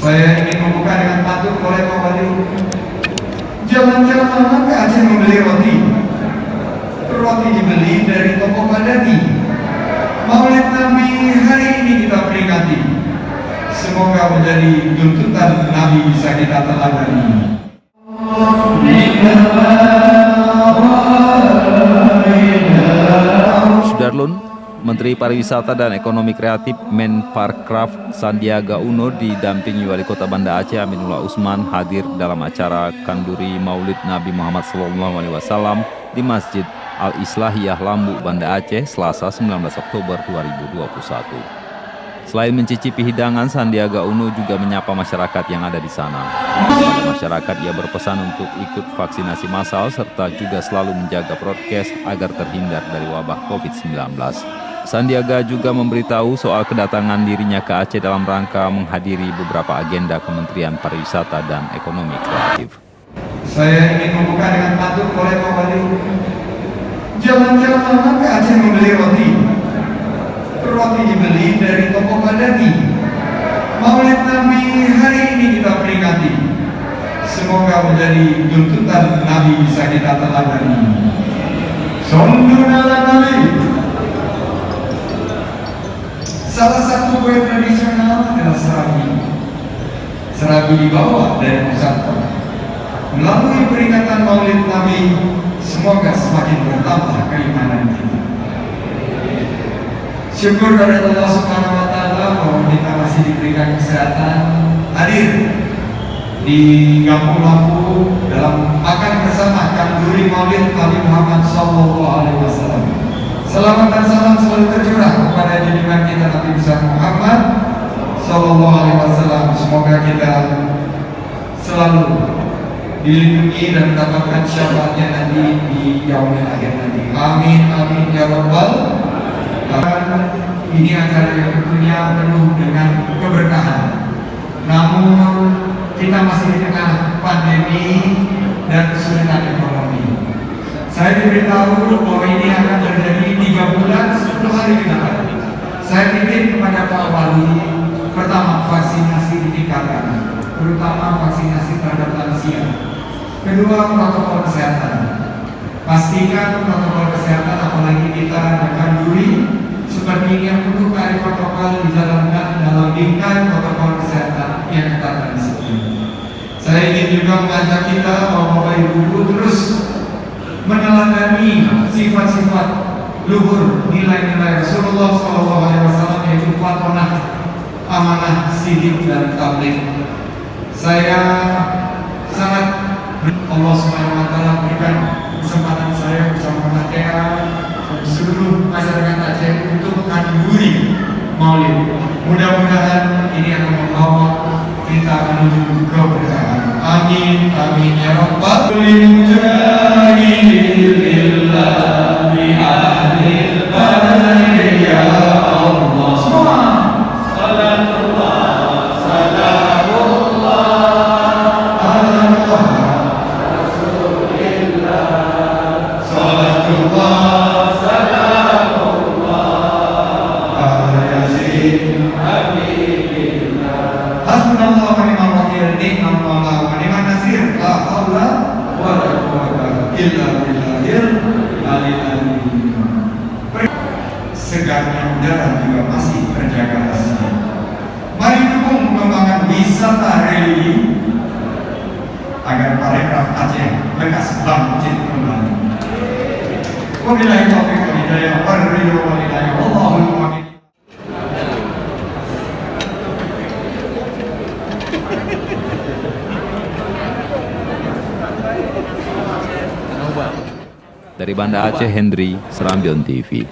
Saya ingin membuka dengan pantun oleh Pak Wali. Jalan-jalan ke Aceh membeli roti. Roti dibeli dari toko Padani. Maulid Nabi hari ini kita peringati. Semoga menjadi tuntutan Nabi bisa kita teladani. Sudarlun, Menteri Pariwisata dan Ekonomi Kreatif Menparkraf Sandiaga Uno didampingi Wali Kota Banda Aceh Aminullah Usman hadir dalam acara Kanduri Maulid Nabi Muhammad SAW di Masjid Al-Islahiyah Lambu, Banda Aceh, Selasa 19 Oktober 2021. Selain mencicipi hidangan, Sandiaga Uno juga menyapa masyarakat yang ada di sana. Pada masyarakat, ia berpesan untuk ikut vaksinasi massal serta juga selalu menjaga prokes agar terhindar dari wabah COVID-19. Sandiaga juga memberitahu soal kedatangan dirinya ke Aceh dalam rangka menghadiri beberapa agenda Kementerian Pariwisata dan Ekonomi Kreatif. Saya ingin membuka dengan pantun oleh Pak Wali. Jalan-jalan ke Aceh membeli roti. Roti dibeli dari toko Padani. Maulid Nabi hari ini kita peringati. Semoga menjadi tuntutan Nabi bisa kita teladani. Sallu ala Nabi. Salah satu kue tradisional adalah serabi. Serabi dibawa dari Nusantara. Melalui peringatan Maulid Nabi, semoga semakin bertambah keimanan kita. Syukur kepada Allah Subhanahu wa Ta'ala bahwa kita masih diberikan kesehatan hadir di Kampung Lampu dalam makan bersama Kanduri Maulid Nabi Muhammad SAW. Selamat dan salam selalu tercurah kepada junjungan kita Nabi besar Muhammad SAW. Semoga kita selalu dilindungi dan mendapatkan syafaatnya nanti di yaumil akhir nanti. Amin amin ya rabbal. Ini acara yang tentunya penuh dengan keberkahan. Namun kita masih di tengah pandemi dan kesulitan ekonomi. Saya diberitahu bahwa ini akan terjadi 3 bulan 10 hari ke depan. Saya titip kepada Pak Wali, pertama vaksinasi ditingkatkan, terutama vaksinasi terhadap lansia. Kedua, protokol kesehatan. Pastikan protokol kesehatan, apalagi kita akan duri seperti ini yang perlu dari protokol dijalankan dalam lingkaran protokol kesehatan yang ketat dan disiplin. Saya ingin juga mengajak kita bahwa Bapak Ibu terus meneladani sifat-sifat luhur nilai-nilai Rasulullah SAW, yaitu fatonah, amanah, sidik dan tabligh. Saya sangat Allah Subhanahu wa Ta'ala berikan kesempatan saya bersama Natea seluruh masyarakat Aceh untuk kanduri Maulid. Mudah-mudahan ini akan membawa kita menuju keberkahan. Amin amin ya rabbal alamin. Ya Allah, semua salatullah salamullah ala Rasulillah. Salatullah segarnya udara juga masih terjaga asli. Mari dukung pengembangan wisata religi agar parekraf Aceh lekas bangkit kembali. Wabillahi taufiq wal hidayah wal ridho wal hidayah. Allahul muwaffiq. Dari Banda Aceh, Hendri, Serambion TV.